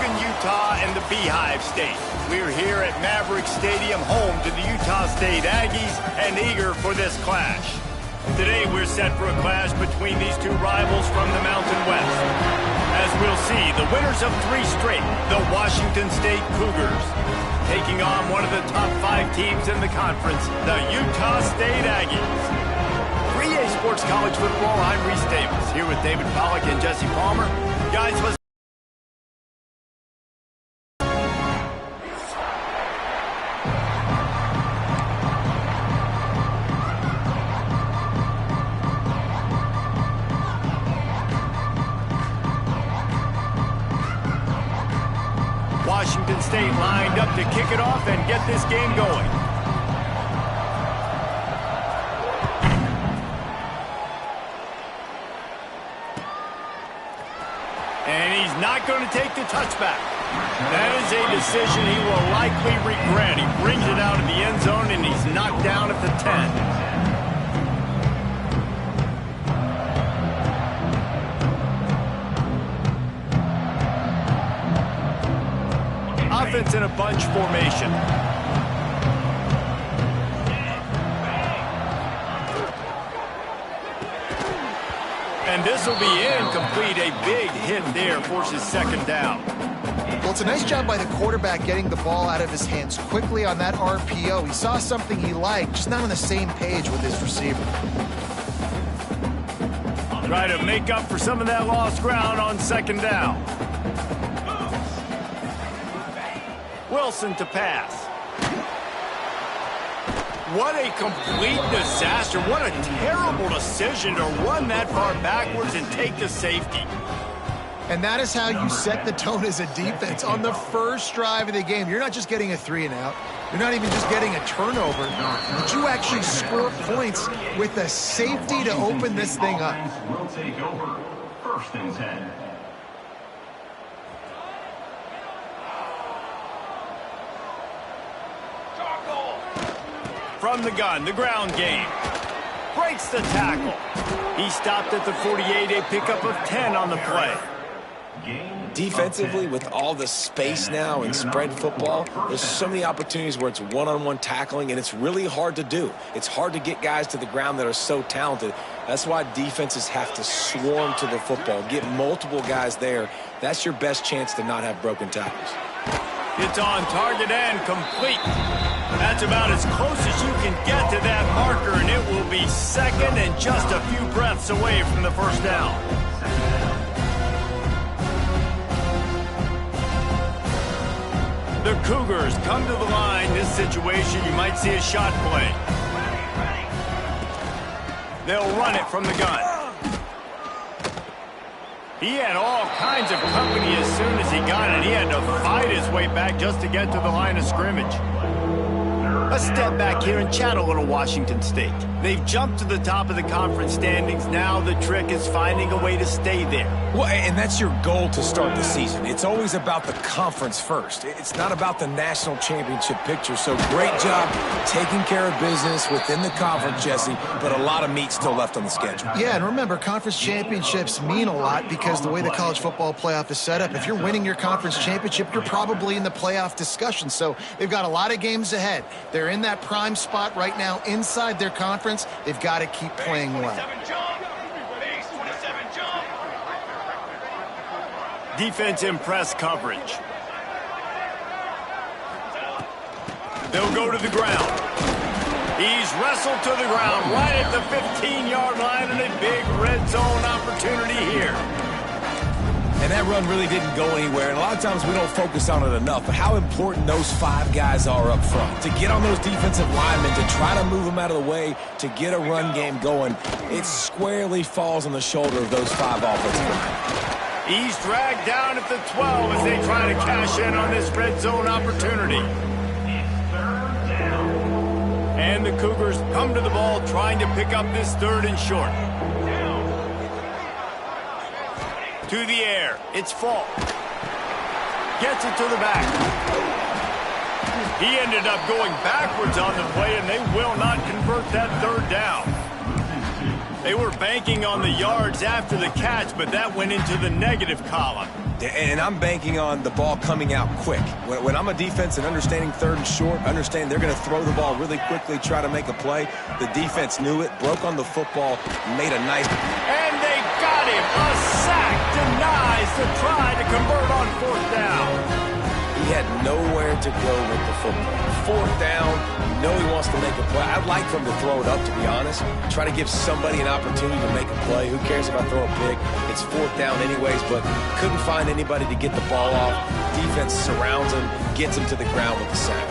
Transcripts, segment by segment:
between Utah and the Beehive State. We're here at Maverick Stadium, home to the Utah State Aggies, and eager for this clash. Today we're set for a clash between these two rivals from the Mountain West. As we'll see, the winners of 3 straight, the Washington State Cougars, taking on one of the top 5 teams in the conference, the Utah State Aggies. 3A Sports College Football, I'm Reese Davis, here with David Pollack and Jesse Palmer. Guys, let's Washington State lined up to kick it off and get this game going. And he's not going to take the touchback. That is a decision he will likely regret. He brings it out of the end zone and he's knocked down at the 10. Offense in a bunch formation. And this will be incomplete. A big hit there forces second down. Well, it's a nice job by the quarterback getting the ball out of his hands quickly on that RPO. He saw something he liked, just not on the same page with his receiver. Try to make up for some of that lost ground on second down. Wilson to pass. What a complete disaster. What a terrible decision to run that far backwards and take the safety. And that is how you set the tone as a defense on the first drive of the game. You're not just getting a 3 and out. You're not even just getting a turnover. But you actually score points with a safety to open this thing up. Will take over. First and 10. From the gun, the ground game. Breaks the tackle. He stopped at the 48, a pickup of 10 on the play. Defensively, with all the space now in spread football, there's so many opportunities where it's one-on-one tackling, and it's really hard to do. It's hard to get guys to the ground that are so talented. That's why defenses have to swarm to the football, get multiple guys there. That's your best chance to not have broken tackles. It's on target and complete. That's about as close as you can get to that marker, and it will be second and just a few breaths away from the first down. The Cougars come to the line. This situation, you might see a shot play. They'll run it from the gun. He had all kinds of company as soon as he got it. He had to fight his way back just to get to the line of scrimmage. Let's step back here and chat a little Washington State. They've jumped to the top of the conference standings. Now the trick is finding a way to stay there. Well, and that's your goal to start the season. It's always about the conference first. It's not about the national championship picture. So great job taking care of business within the conference, Jesse, but a lot of meat still left on the schedule. Yeah, and remember, conference championships mean a lot because the way the college football playoff is set up, if you're winning your conference championship, you're probably in the playoff discussion. So they've got a lot of games ahead. They're in that prime spot right now inside their conference. They've got to keep playing well. Defense in press coverage. They'll go to the ground. He's wrestled to the ground right at the 15-yard line, and a big red zone opportunity here. And that run really didn't go anywhere, and a lot of times we don't focus on it enough, but how important those 5 guys are up front. To get on those defensive linemen, to try to move them out of the way, to get a run game going, it squarely falls on the shoulder of those 5 offensive linemen. He's dragged down at the 12 as they try to cash in on this red zone opportunity. And the Cougars come to the ball trying to pick up this 3rd and short. To the air. It's Falk. Gets it to the back. He ended up going backwards on the play, and they will not convert that 3rd down. They were banking on the yards after the catch, but that went into the negative column. And I'm banking on the ball coming out quick. When I'm a defense and understanding third and short, understand they're going to throw the ball really quickly, try to make a play. The defense knew it, broke on the football, made a nice... And they got him. A sack denies the try to convert on fourth down. He had nowhere to go with the football. Fourth down, you know he wants to make a play. I'd like for him to throw it up, to be honest. Try to give somebody an opportunity to make a play. Who cares if I throw a pick? It's fourth down anyways, but couldn't find anybody to get the ball off. Defense surrounds him, gets him to the ground with the sack.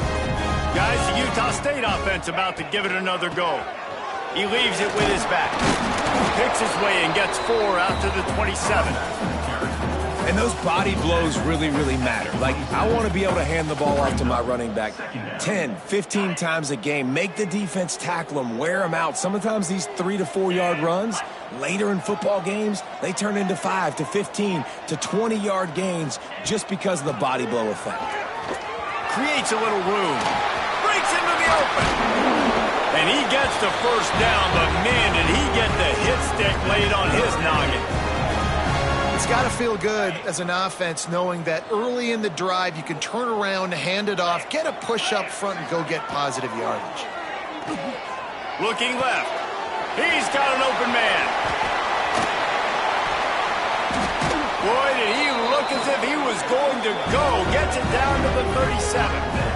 Guys, the Utah State offense about to give it another go. He leaves it with his back. Picks his way and gets 4 out to the 27. And those body blows really, really matter. Like, I want to be able to hand the ball off to my running back 10, 15 times a game. Make the defense tackle him, wear him out. Sometimes these 3 to 4 yard runs, later in football games, they turn into 5 to 15 to 20 yard gains just because of the body blow effect. Creates a little room. Breaks into the open. And he gets the first down, but man, did he get the hit stick laid on his noggin. It's got to feel good as an offense knowing that early in the drive you can turn around, hand it off, get a push up front, and go get positive yardage. Looking left. He's got an open man. Boy, did he look as if he was going to go. Gets it down to the 37.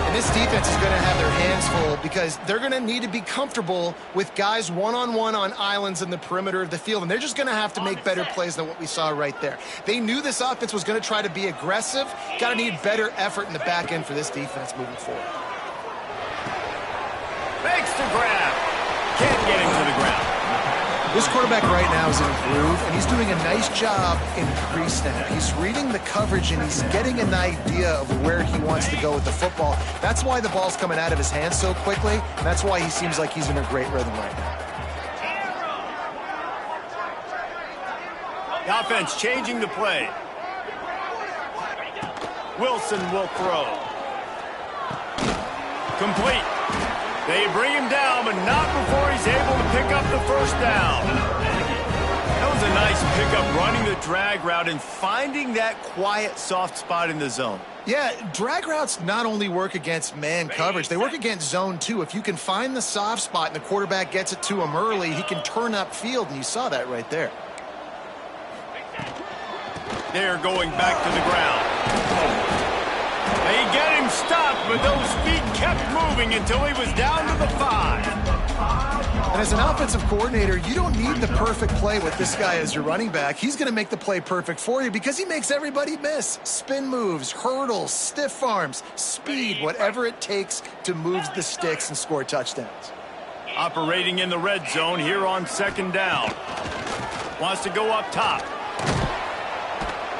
And this defense is going to have their hands full because they're going to need to be comfortable with guys one-on-one on islands in the perimeter of the field, and they're just going to have to make better plays than what we saw right there. They knew this offense was going to try to be aggressive. Got to need better effort in the back end for this defense moving forward. Makes the grab. Can't get him to the ground. This quarterback right now is in a groove, and he's doing a nice job in pre-snap. He's reading the coverage, and he's getting an idea of where he wants to go with the football. That's why the ball's coming out of his hands so quickly, and that's why he seems like he's in a great rhythm right now. The offense changing the play. Wilson will throw. Complete. They bring him down, but not before he's able to pick up the first down. That was a nice pickup, running the drag route and finding that quiet, soft spot in the zone. Yeah, drag routes not only work against man coverage, they work against zone too. If you can find the soft spot and the quarterback gets it to him early, he can turn upfield, and you saw that right there. They're going back to the ground. They get him stopped, but those feet kept moving until he was down to the 5. And as an offensive coordinator, you don't need the perfect play with this guy as your running back. He's going to make the play perfect for you because he makes everybody miss. Spin moves, hurdles, stiff arms, speed, whatever it takes to move the sticks and score touchdowns. Operating in the red zone here on second down. Wants to go up top.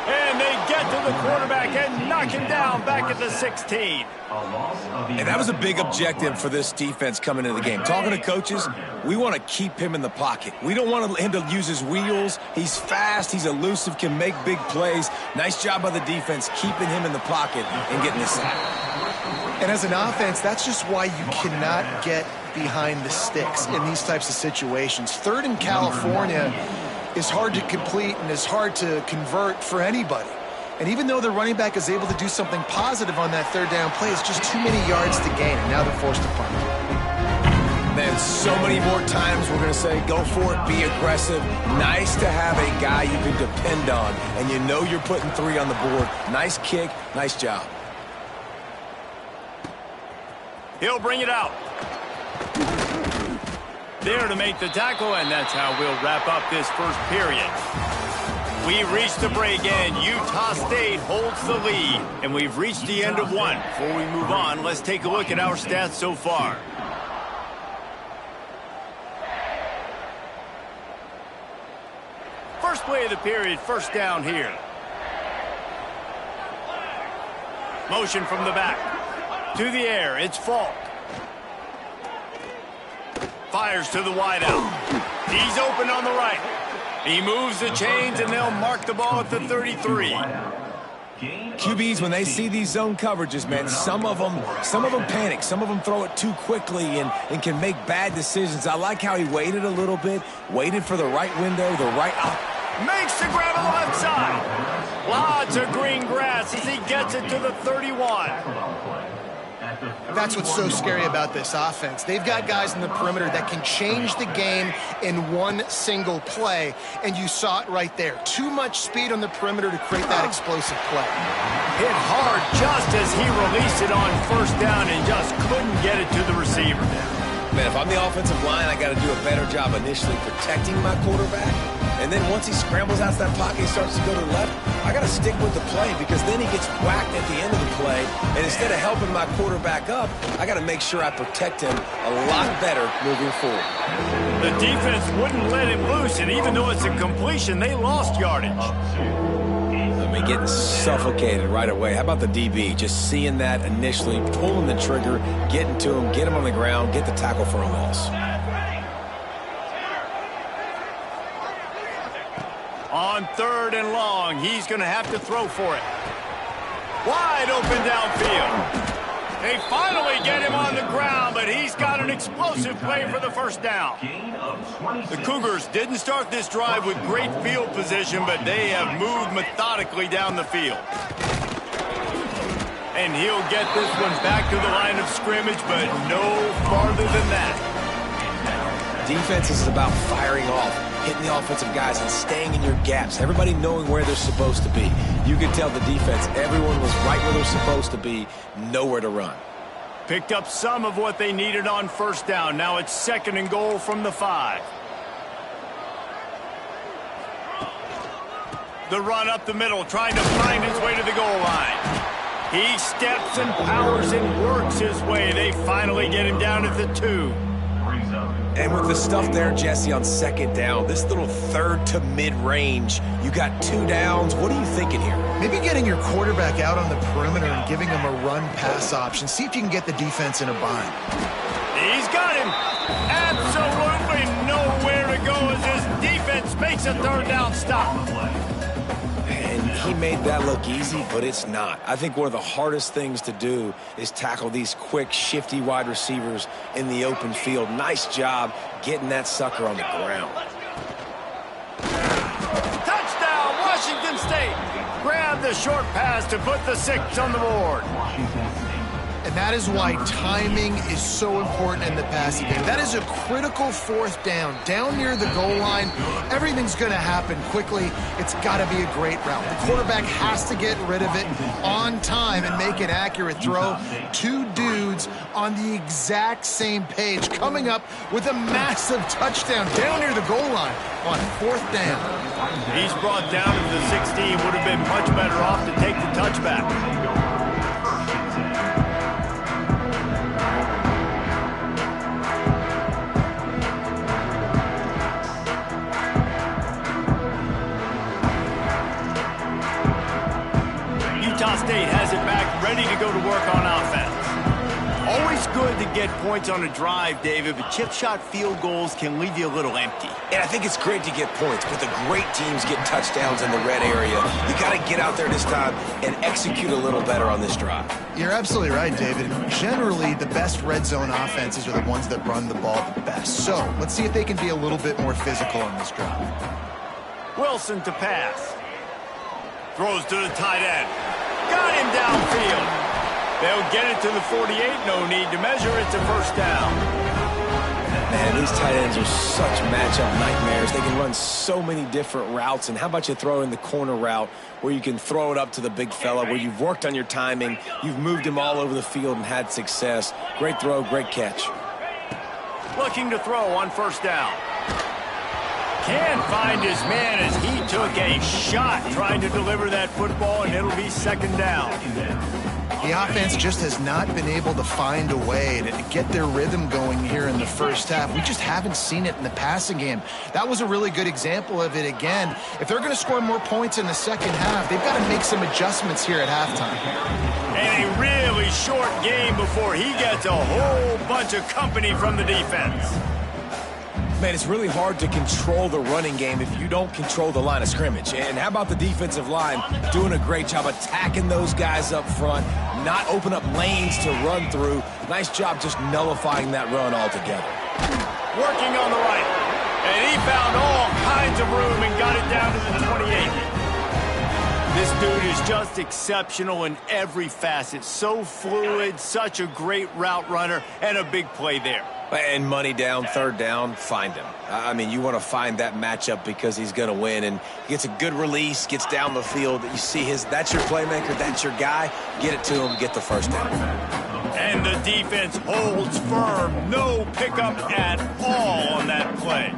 And they get to the quarterback and knock him down back at the 16. And that was a big objective for this defense coming into the game. Talking to coaches, we want to keep him in the pocket. We don't want him to use his wheels. He's fast, he's elusive, can make big plays. Nice job by the defense keeping him in the pocket and getting the sack. And as an offense, that's just why you cannot get behind the sticks in these types of situations. Third in California is hard to complete and is hard to convert for anybody. And even though the running back is able to do something positive on that third down play, it's just too many yards to gain, and now they're forced to punt. Man, so many more times we're going to say, go for it, be aggressive. Nice to have a guy you can depend on, and you know you're putting 3 on the board. Nice kick, nice job. He'll bring it out. There to make the tackle, and that's how we'll wrap up this first period. We reached the break, and Utah State holds the lead, and we've reached the end of one. Before we move on, let's take a look at our stats so far. First play of the period, first down here. Motion from the back. To the air, it's Falk. Fires to the wideout. He's open on the right. He moves the chains, and they'll mark the ball at the 33. QBs, when they see these zone coverages, man, some of them panic. Some of them throw it too quickly and can make bad decisions. I like how he waited a little bit, waited for the right window, the right... Makes the grab on the left side. Lots of green grass as he gets it to the 31. That's what's so scary about this offense. They've got guys in the perimeter that can change the game in one single play, and you saw it right there. Too much speed on the perimeter to create that explosive play. Hit hard just as he released it on first down and just couldn't get it to the receiver. Man, if I'm the offensive line, I got to do a better job initially protecting my quarterback. And then once he scrambles out of that pocket, he starts to go to the left, I got to stick with the play because then he gets whacked at the end of the play. And instead of helping my quarterback up, I got to make sure I protect him a lot better moving forward. The defense wouldn't let him loose, and even though it's a completion, they lost yardage. I mean, getting suffocated right away. How about the DB? Just seeing that initially, pulling the trigger, getting to him, get him on the ground, get the tackle for a loss. On 3rd and long, he's going to have to throw for it. Wide open downfield. They finally get him on the ground, but he's got an explosive play for the first down. The Cougars didn't start this drive with great field position, but they have moved methodically down the field. And he'll get this one back to the line of scrimmage, but no farther than that. Defense is about firing off, hitting the offensive guys and staying in your gaps. Everybody knowing where they're supposed to be. You could tell the defense, everyone was right where they're supposed to be, nowhere to run. Picked up some of what they needed on first down. Now it's 2nd and goal from the 5. The run up the middle, trying to find his way to the goal line. He steps and powers and works his way. They finally get him down at the 2. And with the stuff there, Jesse, on 2nd down, this little 3rd to mid-range, you got 2 downs. What are you thinking here? Maybe getting your quarterback out on the perimeter and giving him a run-pass option. See if you can get the defense in a bind. He's got him. Absolutely nowhere to go as his defense makes a 3rd down stop. And he made that look easy, but it's not. I think one of the hardest things to do is tackle these quick, shifty wide receivers in the open field. Nice job getting that sucker on the ground. Touchdown, Washington State. Grab the short pass to put the 6 on the board. And that is why timing is so important in the passing game. That is a critical 4th down. Down near the goal line, everything's going to happen quickly. It's got to be a great route. The quarterback has to get rid of it on time and make an accurate throw. 2 dudes on the exact same page, coming up with a massive touchdown down near the goal line on 4th down. He's brought down to the 16. Would have been much better off to take the touchback. Utah State has it back, ready to go to work on offense. Always good to get points on a drive, David, but chip shot field goals can leave you a little empty. And I think it's great to get points, but the great teams get touchdowns in the red area. You got to get out there this time and execute a little better on this drive. You're absolutely right, David. Generally, the best red zone offenses are the ones that run the ball the best. So let's see if they can be a little bit more physical on this drive. Wilson to pass. Throws to the tight end. Got him downfield. They'll get it to the 48. No need to measure. It's a 1st down. Man, these tight ends are such matchup nightmares. They can run so many different routes. And how about you throw in the corner route where you can throw it up to the big fella, where you've worked on your timing, you've moved him all over the field and had success. Great throw, great catch. Looking to throw on 1st down. Can't find his man as he took a shot trying to deliver that football, and it'll be 2nd down. The offense just has not been able to find a way to get their rhythm going here in the first half. We just haven't seen it in the passing game. That was a really good example of it again. If they're going to score more points in the second half, they've got to make some adjustments here at halftime. And a really short game before he gets a whole bunch of company from the defense. Man, it's really hard to control the running game if you don't control the line of scrimmage. And how about the defensive line doing a great job attacking those guys up front, not open up lanes to run through. Nice job just nullifying that run altogether. Working on the right. And he found all kinds of room and got it down to the 28. This dude is just exceptional in every facet. So fluid, such a great route runner, and a big play there. And money down, third down, find him. I mean, you want to find that matchup because he's going to win. And he gets a good release, gets down the field. You see that's your playmaker, that's your guy. Get it to him, get the first down. And the defense holds firm. No pickup at all on that play.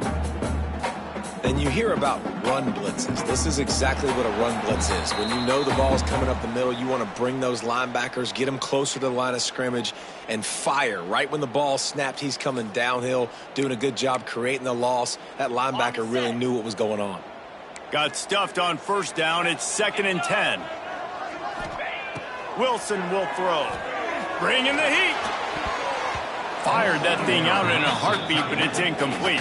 And you hear about run blitzes. This is exactly what a run blitz is. When you know the ball's coming up the middle, you want to bring those linebackers, get them closer to the line of scrimmage, and fire. Right when the ball snapped, he's coming downhill, doing a good job creating the loss. That linebacker really knew what was going on. Got stuffed on first down. It's 2nd and 10. Wilson will throw. Bringing the heat. Fired that thing out in a heartbeat, but it's incomplete.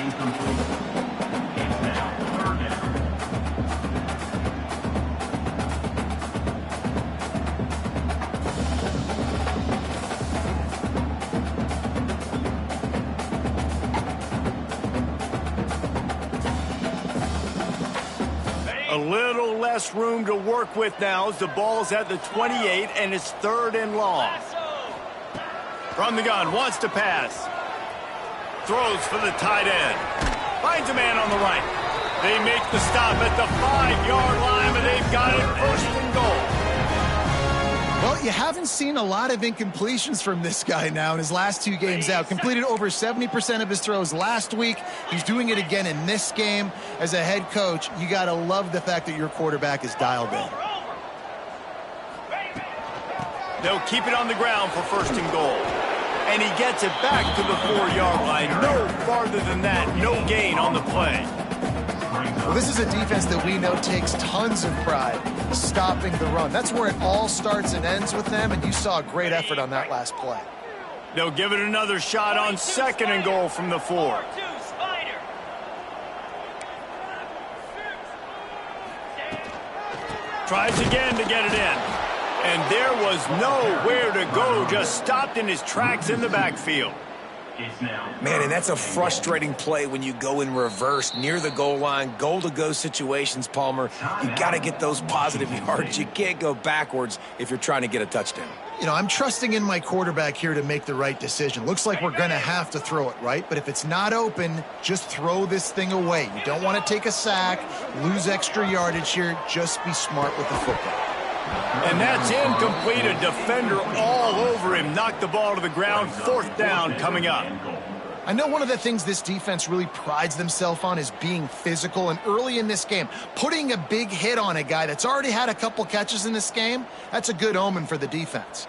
A little less room to work with now as the ball's at the 28 and it's 3rd and long. From the gun, wants to pass. Throws for the tight end. Finds a man on the right. They make the stop at the 5-yard line, but they've got it 1st and goal. Well, you haven't seen a lot of incompletions from this guy now in his last 2 games out. Completed over 70% of his throws last week. He's doing it again in this game. As a head coach, you got to love the fact that your quarterback is dialed in. They'll keep it on the ground for 1st and goal. And he gets it back to the 4-yard line. No farther than that. No gain on the play. Well, this is a defense that we know takes tons of pride stopping the run. That's where it all starts and ends with them, and you saw a great effort on that last play. They'll give it another shot on 2nd and goal from the 4. Tries again to get it in. And there was nowhere to go, just stopped in his tracks in the backfield. Man, and that's a frustrating play when you go in reverse near the goal line, goal-to-go situations, Palmer. You got to get those positive yards. You can't go backwards if you're trying to get a touchdown. You know, I'm trusting in my quarterback here to make the right decision. Looks like we're going to have to throw it, right? But if it's not open, just throw this thing away. You don't want to take a sack, lose extra yardage here. Just be smart with the football. And that's incomplete. A defender all over him. Knocked the ball to the ground. 4th down coming up. I know one of the things this defense really prides themselves on is being physical. And early in this game, putting a big hit on a guy that's already had a couple catches in this game, that's a good omen for the defense.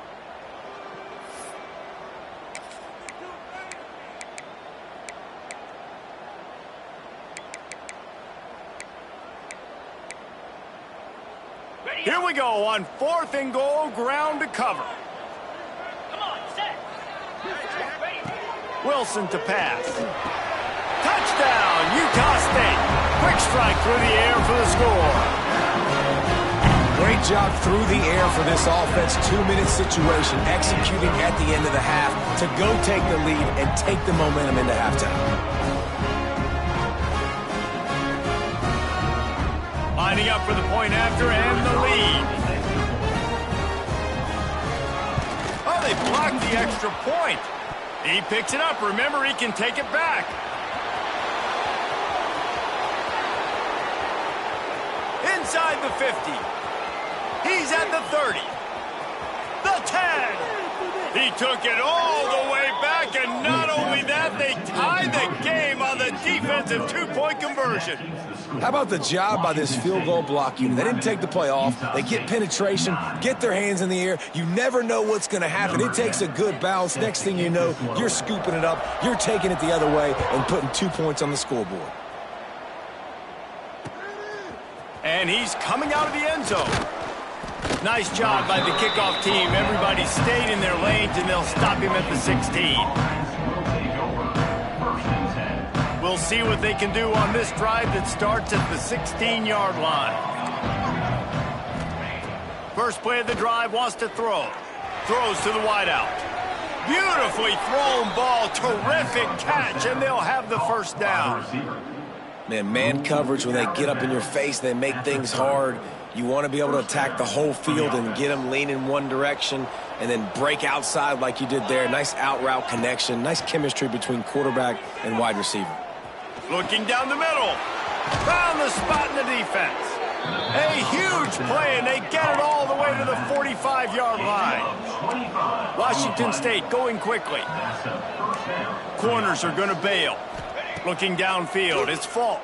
Here we go on 4th and goal, ground to cover. Come on, set. Wilson to pass. Touchdown, Utah State. Quick strike through the air for the score. Great job through the air for this offense. 2-minute situation, executing at the end of the half to go take the lead and take the momentum into halftime. Lining up for the point after and the lead. Oh, they blocked the extra point. He picks it up. Remember, he can take it back. Inside the 50. He's at the 30. The 10. He took it all the way back, and not only that, they tied the game on the defensive 2-point conversion. How about the job by this field goal block unit? They didn't take the play off. They get penetration, get their hands in the air. You never know what's going to happen. It takes a good bounce. Next thing you know, you're scooping it up. You're taking it the other way and putting 2 points on the scoreboard. And he's coming out of the end zone. Nice job by the kickoff team. Everybody stayed in their lanes, and they'll stop him at the 16. We'll see what they can do on this drive that starts at the 16-yard line. First play of the drive, wants to throw. Throws to the wideout. Beautifully thrown ball. Terrific catch, and they'll have the first down. Man coverage, when they get up in your face, they make things hard. You want to be able to attack the whole field and get them leaning one direction and then break outside like you did there. Nice out route connection. Nice chemistry between quarterback and wide receiver. Looking down the middle. Found the spot in the defense. A huge play, and they get it all the way to the 45-yard line. Washington State going quickly. Corners are going to bail. Looking downfield, it's Falk.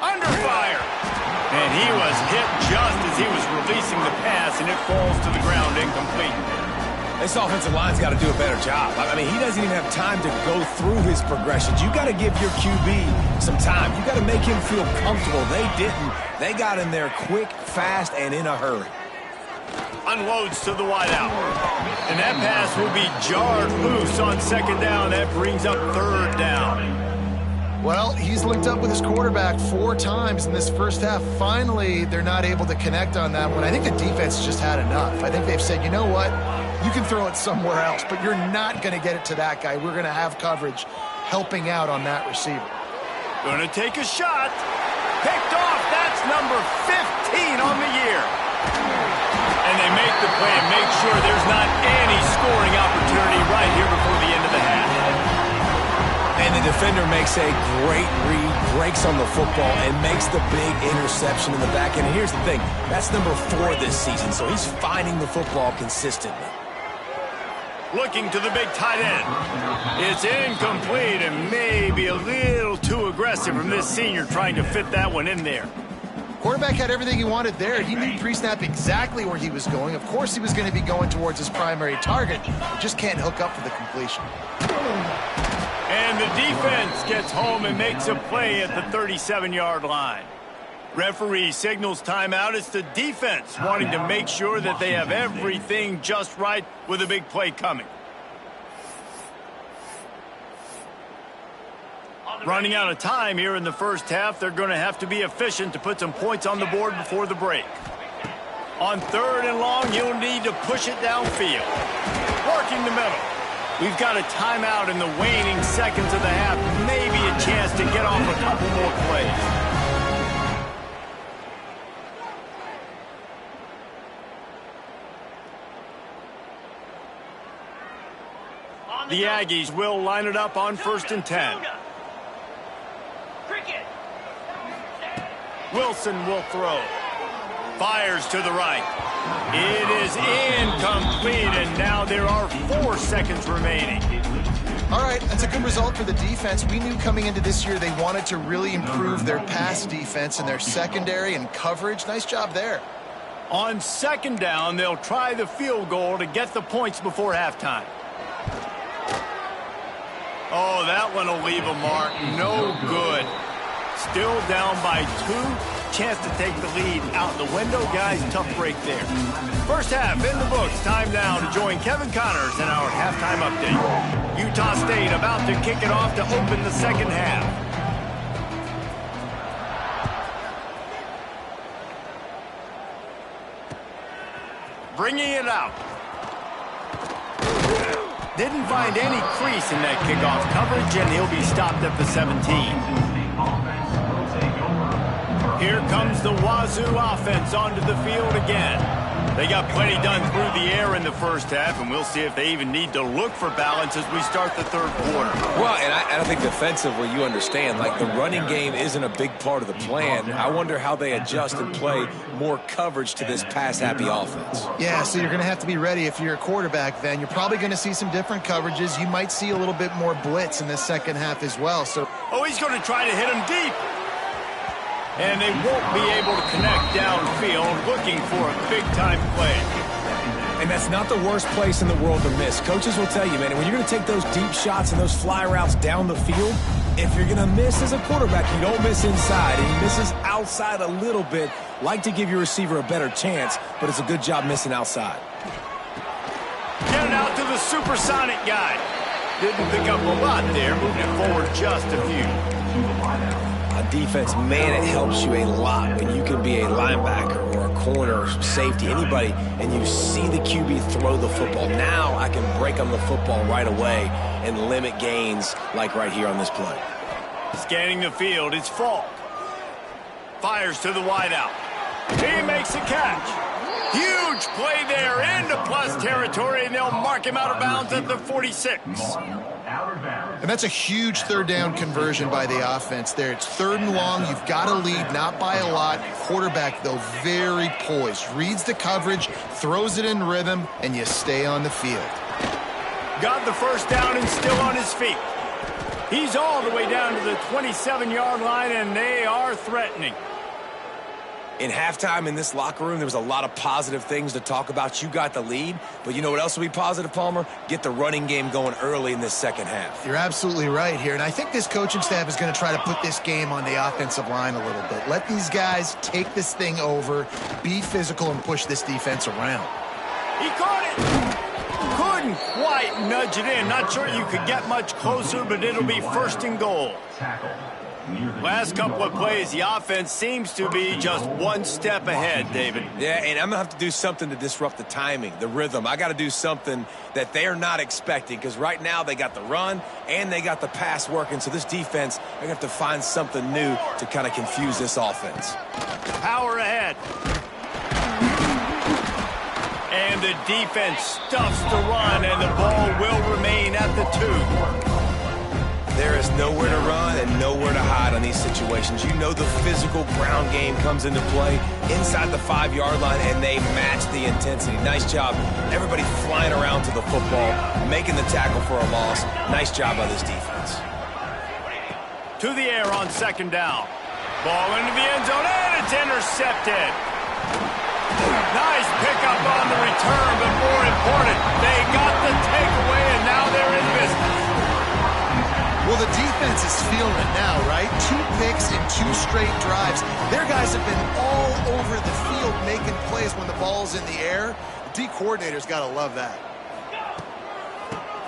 Under fire. And he was hit just as he was releasing the pass, and it falls to the ground incomplete. This offensive line's got to do a better job. I mean, he doesn't even have time to go through his progressions. You got to give your QB some time. You got to make him feel comfortable. They didn't. They got in there quick, fast, and in a hurry. Unloads to the wideout. And that pass will be jarred loose on second down. That brings up third down. Well, he's linked up with his quarterback 4 times in this first half. Finally, they're not able to connect on that one. I think the defense just had enough. I think they've said, you know what? You can throw it somewhere else, but you're not going to get it to that guy. We're going to have coverage helping out on that receiver. Going to take a shot. Picked off. That's number 15 on the year. And they make the play and make sure there's not any scoring opportunity right here before the end of the half. And the defender makes a great read, breaks on the football, and makes the big interception in the back. And here's the thing, that's number 4 this season, so he's finding the football consistently. Looking to the big tight end. It's incomplete and maybe a little too aggressive from this senior trying to fit that one in there. Quarterback had everything he wanted there. He knew pre-snap exactly where he was going. Of course he was going to be going towards his primary target. Just can't hook up for the completion. And the defense gets home and makes a play at the 37-yard line. Referee signals timeout. It's the defense wanting to make sure that they have everything just right with a big play coming. Running out of time here in the first half. They're going to have to be efficient to put some points on the board before the break. On 3rd and long, he'll need to push it downfield. Working the middle. We've got a timeout in the waning seconds of the half. Maybe a chance to get off a couple more plays. The Aggies will line it up on 1st and 10. Wilson will throw. Fires to the right. It is incomplete, and now there are 4 seconds remaining. All right, that's a good result for the defense. We knew coming into this year they wanted to really improve their pass defense and their secondary and coverage. Nice job there. On 2nd down, they'll try the field goal to get the points before halftime. Oh, that one will leave a mark. No good. Still down by 2. Chance to take the lead out the window. Guys, tough break there. First half in the books. Time now to join Kevin Connors in our halftime update. Utah State about to kick it off to open the second half. Bringing it out. Didn't find any crease in that kickoff coverage, and he'll be stopped at the 17. Here comes the Wazoo offense onto the field again. They got plenty done through the air in the first half, and we'll see if they even need to look for balance as we start the 3rd quarter. Well, and I think defensively, you understand, like the running game isn't a big part of the plan. I wonder how they adjust and play more coverage to this pass-happy offense. Yeah, so you're going to have to be ready if you're a quarterback then. You're probably going to see some different coverages. You might see a little bit more blitz in the second half as well. So, he's going to try to hit him deep. And they won't be able to connect downfield, looking for a big-time play. And that's not the worst place in the world to miss. Coaches will tell you, man, when you're going to take those deep shots and those fly routes down the field, if you're going to miss as a quarterback, you don't miss inside, and he misses outside a little bit. Like to give your receiver a better chance, but it's a good job missing outside. Get it out to the supersonic guy. Didn't pick up a lot there, moving it forward just a few. Defense, man, it helps you a lot when you can be a linebacker or a corner or safety, anybody, and you see the QB throw the football. Now I can break on the football right away and limit gains like right here on this play. Scanning the field, it's Falk. Fires to the wideout. He makes a catch. Huge play there into plus territory, and they'll mark him out of bounds at the 46. And that's a huge third down conversion by the offense there. It's 3rd and long. You've got a lead, not by a lot. Quarterback, though, very poised. Reads the coverage, throws it in rhythm, and you stay on the field. Got the first down and still on his feet. He's all the way down to the 27-yard line, and they are threatening. In halftime in this locker room, there was a lot of positive things to talk about. You got the lead, but you know what else will be positive, Palmer? Get the running game going early in this second half. You're absolutely right here, and I think this coaching staff is going to try to put this game on the offensive line a little bit. Let these guys take this thing over, be physical, and push this defense around. He caught it. Couldn't quite nudge it in. Not sure you could get much closer, but it'll be 1st and goal. Last couple of plays, the offense seems to be just one step ahead, David. Yeah, and I'm going to have to do something to disrupt the timing, the rhythm. I got to do something that they're not expecting, because right now they got the run and they got the pass working. So this defense, they're going to have to find something new to kind of confuse this offense. Power ahead. And the defense stuffs the run, and the ball will remain at the 2. There is nowhere to run and nowhere to hide on these situations. You know the physical ground game comes into play inside the 5-yard line, and they match the intensity. Nice job. Everybody flying around to the football, making the tackle for a loss. Nice job by this defense. To the air on 2nd down. Ball into the end zone, and it's intercepted. Nice pickup on the return, but more important, they got the takeaway, and now they're in business. Well, the defense is feeling it now, right? 2 picks in 2 straight drives. Their guys have been all over the field making plays when the ball's in the air. The D coordinator's got to love that.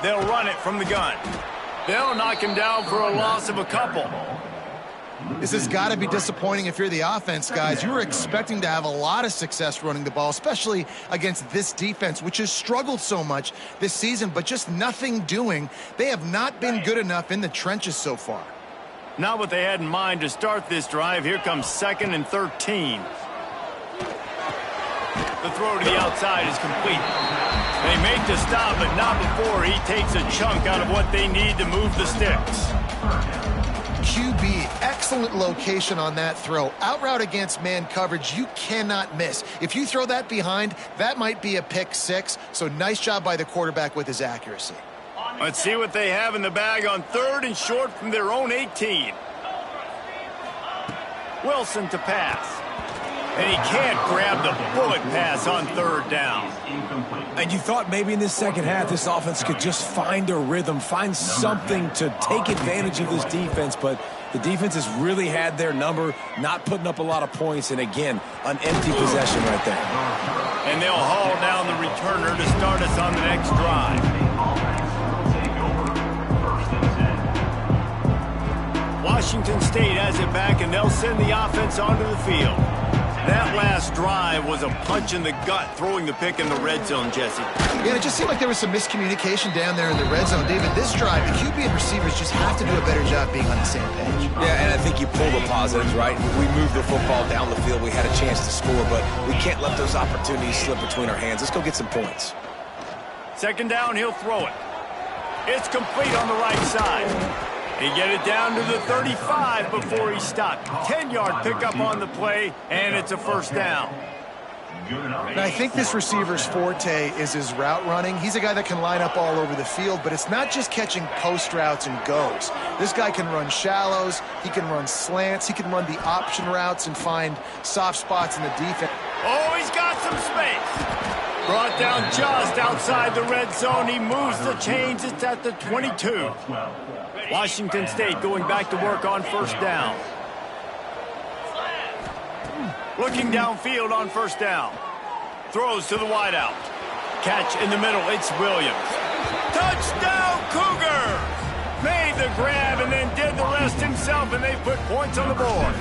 They'll run it from the gun. They'll knock him down for a loss of a couple. This has got to be disappointing if you're the offense, guys. You were expecting to have a lot of success running the ball, especially against this defense, which has struggled so much this season, but just nothing doing. They have not been good enough in the trenches so far. Not what they had in mind to start this drive. Here comes 2nd and 13. The throw to the outside is complete. They make the stop, but not before he takes a chunk out of what they need to move the sticks. QB, excellent location on that throw. Out route against man coverage, you cannot miss. If you throw that behind, that might be a pick 6. So nice job by the quarterback with his accuracy. Let's see what they have in the bag on 3rd and short from their own 18. Wilson to pass. And he can't grab the bullet pass on 3rd down. And you thought maybe in this second half this offense could just find a rhythm, find something to take advantage of this defense, but the defense has really had their number, not putting up a lot of points, and again, an empty possession right there. And they'll haul down the returner to start us on the next drive. Washington State has it back, and they'll send the offense onto the field. That last drive was a punch in the gut, throwing the pick in the red zone, Jesse. Yeah, it just seemed like there was some miscommunication down there in the red zone. David, this drive, the QB and receivers just have to do a better job being on the same page. Yeah, and I think you pull the positives, right? We moved the football down the field. We had a chance to score, but we can't let those opportunities slip between our hands. Let's go get some points. 2nd down, he'll throw it. It's complete on the right side. He get it down to the 35 before he stopped. 10-yard pickup on the play, and it's a 1st down. And I think this receiver's forte is his route running. He's a guy that can line up all over the field, but it's not just catching post routes and goes. This guy can run shallows, he can run slants, he can run the option routes and find soft spots in the defense. Oh, he's got some space. Brought down just outside the red zone. He moves the chains. It's at the 22. Washington State going back to work on 1st down. Looking downfield on 1st down. Throws to the wideout. Catch in the middle. It's Williams. Touchdown, Cougar! Made the grab and then did the rest himself, and they put points on the board.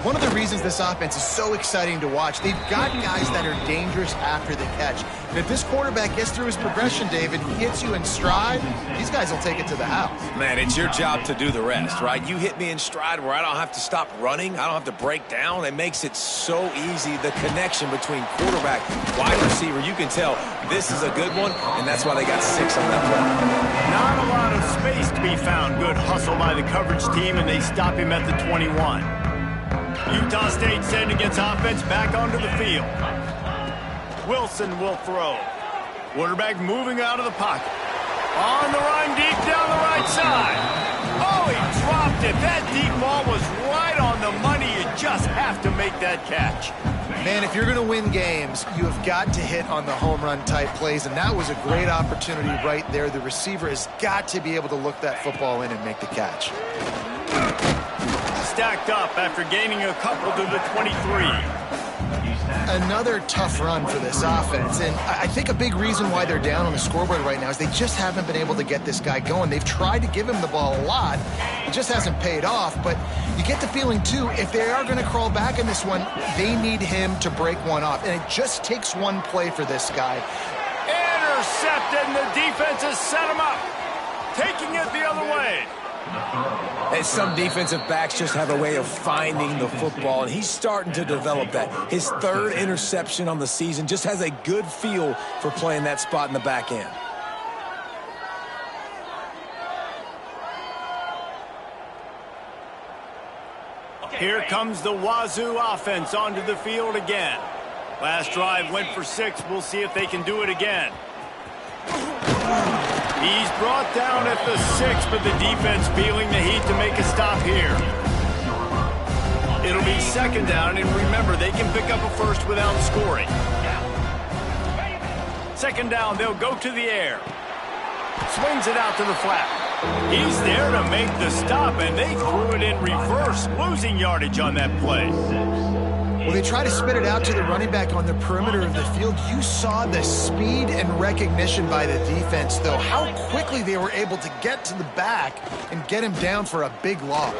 One of the reasons this offense is so exciting to watch, they've got guys that are dangerous after the catch. And if this quarterback gets through his progression, David, he hits you in stride, these guys will take it to the house. Man, it's your job to do the rest, right? You hit me in stride where I don't have to stop running. I don't have to break down. It makes it so easy. The connection between quarterback, wide receiver, you can tell this is a good one, and that's why they got 6 on that play. Not a lot of space to be found. Good hustle by the coverage team, and they stop him at the 21. Utah State sending its offense back onto the field. Wilson will throw. Quarterback moving out of the pocket. On the run, deep down the right side. Oh, he dropped it. That deep ball was right on the money. You just have to make that catch. Man, if you're going to win games, you have got to hit on the home run type plays, and that was a great opportunity right there. The receiver has got to be able to look that football in and make the catch. Stacked up after gaining a couple to the 23. Another tough run for this offense, and I think a big reason why they're down on the scoreboard right now is they just haven't been able to get this guy going. They've tried to give him the ball a lot. It just hasn't paid off, but you get the feeling, too, if they are going to crawl back in this one, they need him to break one off, and it just takes one play for this guy. Intercepted, and the defense has set him up. Taking it the other way. And some defensive backs just have a way of finding the football, and he's starting to develop that. His 3rd interception on the season, just has a good feel for playing that spot in the back end. Here comes the Wazoo offense onto the field again. Last drive went for 6. We'll see if they can do it again. He's brought down at the 6, but the defense feeling the heat to make a stop here. It'll be 2nd down, and remember, they can pick up a first without scoring. 2nd down, they'll go to the air. Swings it out to the flat. He's there to make the stop, and they threw it in reverse, losing yardage on that play. Well, they try to spit it out to the running back on the perimeter of the field. You saw the speed and recognition by the defense, though. How quickly they were able to get to the back and get him down for a big loss.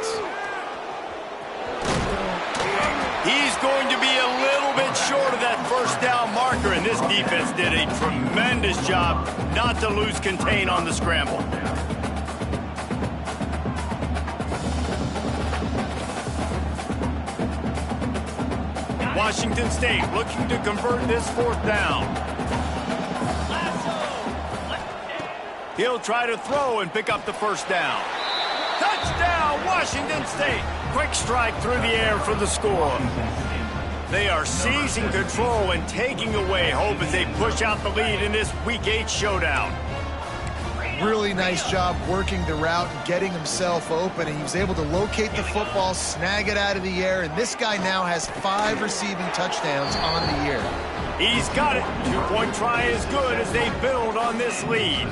He's going to be a little bit short of that 1st down marker, and this defense did a tremendous job not to lose contain on the scramble. Washington State looking to convert this 4th down. He'll try to throw and pick up the 1st down. Touchdown, Washington State. Quick strike through the air for the score. They are seizing control and taking away hope as they push out the lead in this Week 8 showdown. Really nice job working the route and getting himself open, and he was able to locate the football, snag it out of the air, and this guy now has 5 receiving touchdowns on the year. He's got it. 2-point try is good as they build on this lead.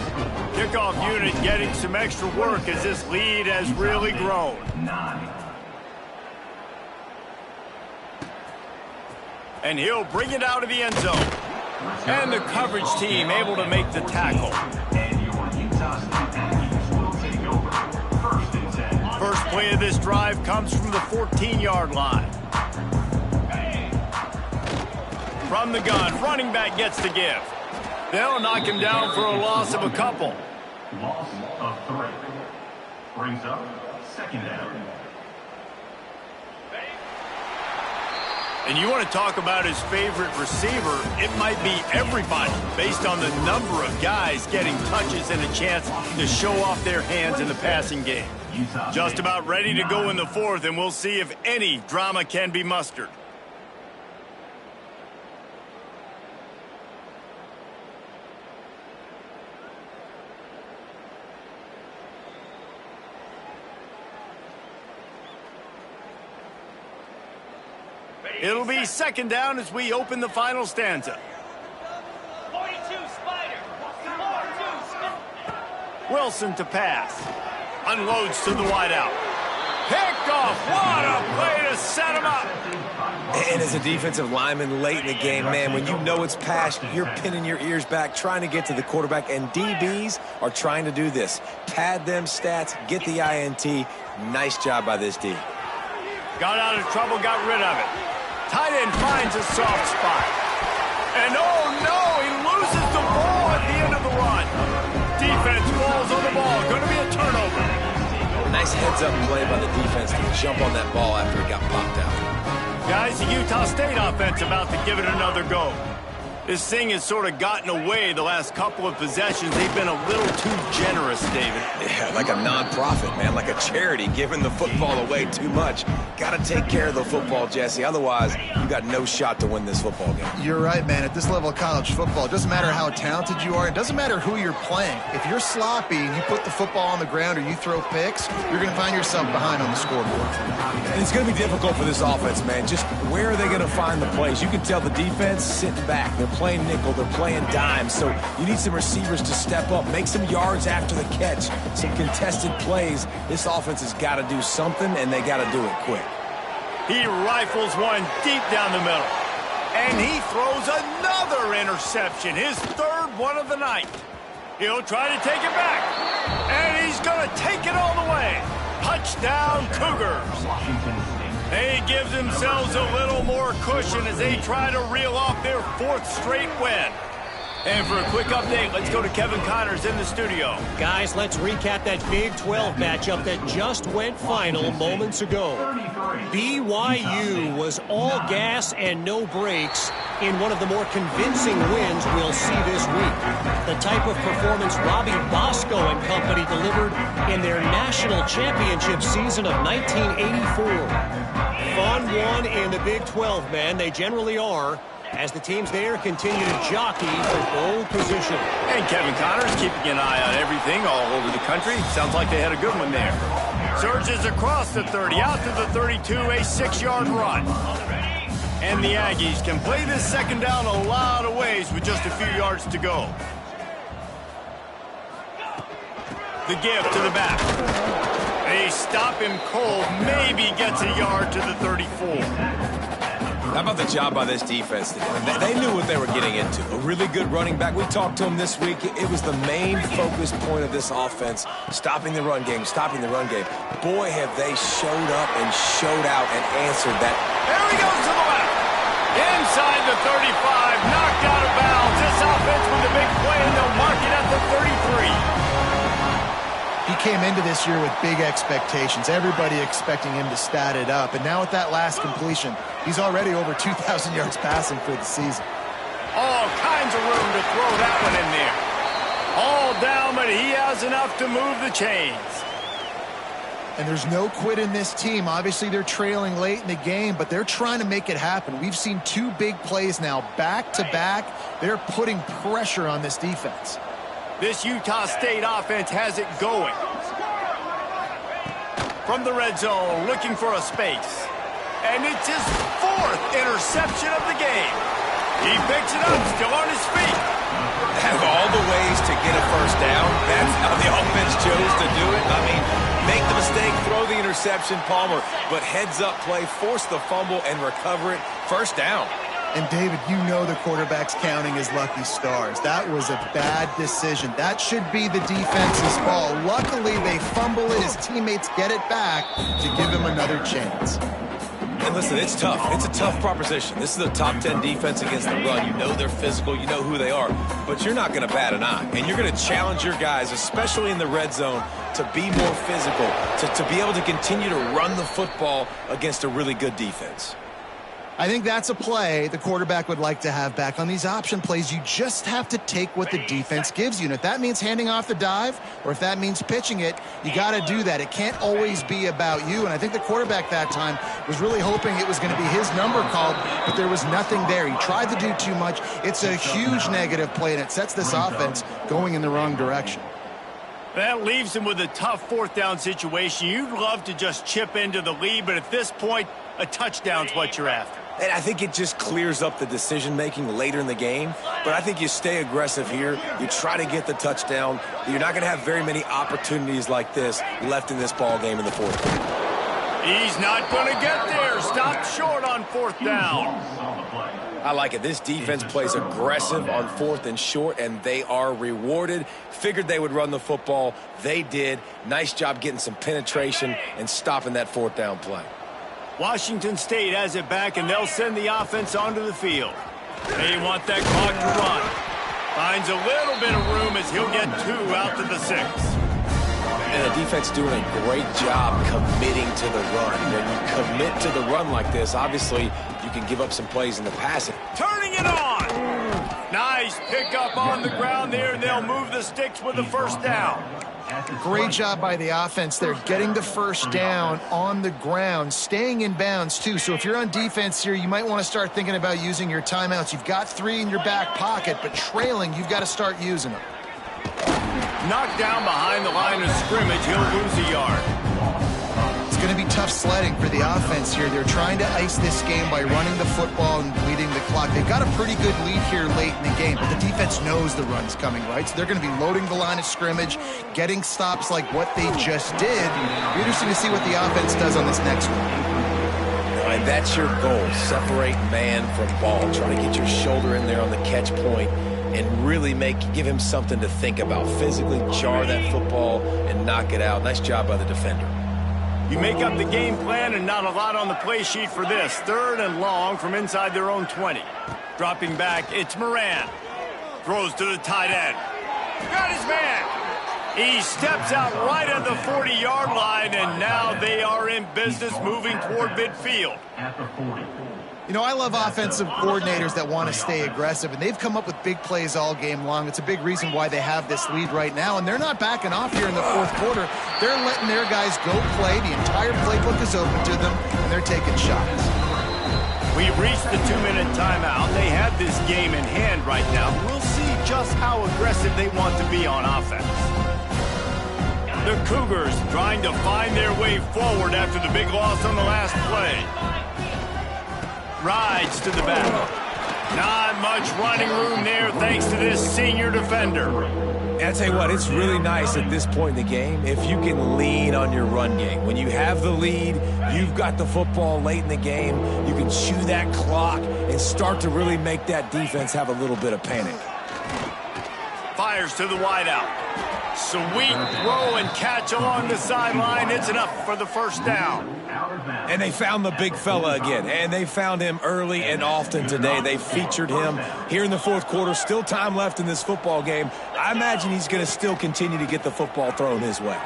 Kickoff unit getting some extra work as this lead has really grown. 9. And he'll bring it out of the end zone. And the coverage team able to make the tackle. First play of this drive comes from the 14-yard line. From the gun, running back gets the give. They'll knock him down for a loss of a couple. Loss of 3. Brings up 2nd down. And you want to talk about his favorite receiver, it might be everybody based on the number of guys getting touches and a chance to show off their hands in the passing game. Just about ready to go in the 4th, and we'll see if any drama can be mustered. It'll be 2nd down as we open the final stanza. 42 Spider. 42 Wilson to pass. Unloads to the wideout. Picked off. What a play to set him up. And as a defensive lineman late in the game, man, when you know it's passed, you're pinning your ears back, trying to get to the quarterback, and DBs are trying to do this. Pad them stats, get the INT. Nice job by this D. Got out of trouble, got rid of it. Tight end finds a soft spot. And oh no, he loses the ball at the end of the run. Defense falls on the ball. Going to be a turnover. Nice heads-up play by the defense to jump on that ball after it got popped out. Guys, the Utah State offense about to give it another go. This thing has sort of gotten away the last couple of possessions. They've been a little too generous, David. Yeah, like a non-profit, man, like a charity, giving the football away too much. Got to take care of the football, Jesse. Otherwise, you got no shot to win this football game. You're right, man. At this level of college football, it doesn't matter how talented you are. It doesn't matter who you're playing. If you're sloppy and you put the football on the ground or you throw picks, you're going to find yourself behind on the scoreboard. And it's going to be difficult for this offense, man. Just where are they going to find the plays? You can tell the defense sitting back. They're playing nickel. They're playing dime. So you need some receivers to step up, make some yards after the catch, some contested plays. This offense has got to do something, and they got to do it quick. He rifles one deep down the middle. And he throws another interception, his third one of the night. He'll try to take it back. And he's going to take it all the way. Touchdown, Cougars. They give themselves a little more cushion as they try to reel off their fourth straight win. And for a quick update, let's go to Kevin Connors in the studio. Guys, let's recap that Big 12 matchup that just went final moments ago. BYU was all gas and no brakes in one of the more convincing wins we'll see this week. The type of performance Robbie Bosco and company delivered in their national championship season of 1984. Fun one in the Big 12, man. They generally are, as the teams there continue to jockey for pole position. And Kevin Connors keeping an eye on everything all over the country. Sounds like they had a good one there. Surges across the 30, out to the 32, a 6-yard run. And the Aggies can play this second down a lot of ways with just a few yards to go. The give to the back. They stop him cold, maybe gets a yard to the 34. How about the job by this defense? They knew what they were getting into. A really good running back. We talked to him this week. It was the main focus point of this offense, stopping the run game, stopping the run game. Boy, have they showed up and showed out and answered that. There he goes to the left. Inside the 35, knocked out of bounds. This offense with the big play, and they'll mark it at the 33. He came into this year with big expectations. Everybody expecting him to stat it up. And now with that last completion, he's already over 2,000 yards passing for the season. All kinds of room to throw that one in there. All down, but he has enough to move the chains. And there's no quit in this team. Obviously, they're trailing late in the game, but they're trying to make it happen. We've seen 2 big plays now, back-to-back. They're putting pressure on this defense. This Utah State offense has it going. From the red zone, looking for a space. And it's his 4th interception of the game. He picks it up, still on his feet. Out of all the ways to get a first down, that's how the offense chose to do it. I mean, make the mistake, throw the interception, Palmer, but heads-up play, force the fumble, and recover it. First down. And, David, you know the quarterback's counting his lucky stars. That was a bad decision. That should be the defense's ball. Luckily, they fumble it. His teammates get it back to give him another chance. And listen, it's tough. It's a tough proposition. This is a top 10 defense against the run. You know they're physical. You know who they are. But you're not going to bat an eye. And you're going to challenge your guys, especially in the red zone, to be more physical, to be able to continue to run the football against a really good defense. I think that's a play the quarterback would like to have back. On these option plays, you just have to take what the defense gives you. And if that means handing off the dive or if that means pitching it, you got to do that. It can't always be about you. And I think the quarterback that time was really hoping it was going to be his number called, but there was nothing there. He tried to do too much. It's a huge negative play, and it sets this offense going in the wrong direction. That leaves him with a tough 4th down situation. You'd love to just chip into the lead, but at this point, a touchdown's what you're after. And I think it just clears up the decision-making later in the game. But I think you stay aggressive here. You try to get the touchdown. You're not going to have very many opportunities like this left in this ball game in the 4th quarter. He's not going to get there. Stopped short on 4th down. I like it. This defense plays aggressive on 4th and short, and they are rewarded. Figured they would run the football. They did. Nice job getting some penetration and stopping that 4th down play. Washington State has it back, and they'll send the offense onto the field. They want that clock to run. Finds a little bit of room as he'll get 2 out to the 6. And the defense doing a great job committing to the run. When you commit to the run like this, obviously you can give up some plays in the passing. Turning it on. Nice pickup on the ground there, and they'll move the sticks with the first down. Great job by the offense there, getting the first down on the ground, staying in bounds too. So if you're on defense here, you might want to start thinking about using your timeouts. You've got 3 in your back pocket, but trailing, you've got to start using them. Knocked down behind the line of scrimmage, he'll lose a yard. It's going to be tough sledding for the offense here. They're trying to ice this game by running the football and bleeding the clock. They've got a pretty good lead here late in the game, but the defense knows the run's coming, right? So they're going to be loading the line of scrimmage, getting stops like what they just did. It'll be interesting to see what the offense does on this next one. And that's your goal. Separate man from ball. Try to get your shoulder in there on the catch point and really give him something to think about. Physically jar that football and knock it out. Nice job by the defender. You make up the game plan, and not a lot on the play sheet for this. 3rd and long from inside their own 20. Dropping back, it's Moran. Throws to the tight end. Got his man. He steps out right at the 40-yard line, and now they are in business moving toward midfield. At the 40. You know, I love offensive coordinators that want to stay aggressive, and they've come up with big plays all game long. It's a big reason why they have this lead right now, and they're not backing off here in the 4th quarter. They're letting their guys go play. The entire playbook is open to them, and they're taking shots. We've reached the 2-minute timeout. They have this game in hand right now. We'll see just how aggressive they want to be on offense. The Cougars trying to find their way forward after the big loss on the last play. Rides to the back. Not much running room there thanks to this senior defender. And I tell you what, it's really nice at this point in the game if you can lean on your run game. When you have the lead, you've got the football late in the game, you can chew that clock and start to really make that defense have a little bit of panic. Fires to the wideout. Sweet throw and catch along the sideline. It's enough for the first down. And they found the big fella again, and they found him early and often today. They featured him here in the 4th quarter. Still time left in this football game. I imagine he's going to still continue to get the football thrown his way.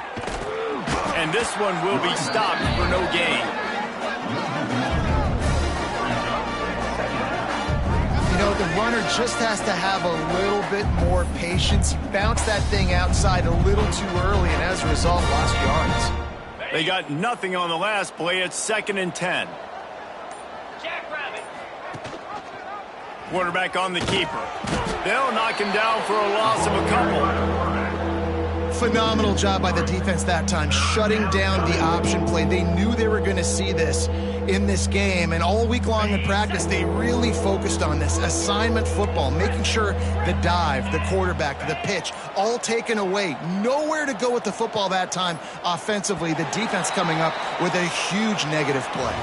And this one will be stopped for no gain. You know, the runner just has to have a little bit more patience. He bounced that thing outside a little too early, and as a result, lost yards. They got nothing on the last play. It's 2nd and 10. Jackrabbit. Quarterback on the keeper. They'll knock him down for a loss of a couple. Phenomenal job by the defense that time, shutting down the option play. They knew they were going to see this in this game, and all week long in practice, they really focused on this assignment football, making sure the dive, the quarterback, the pitch, all taken away. Nowhere to go with the football that time offensively. The defense coming up with a huge negative play.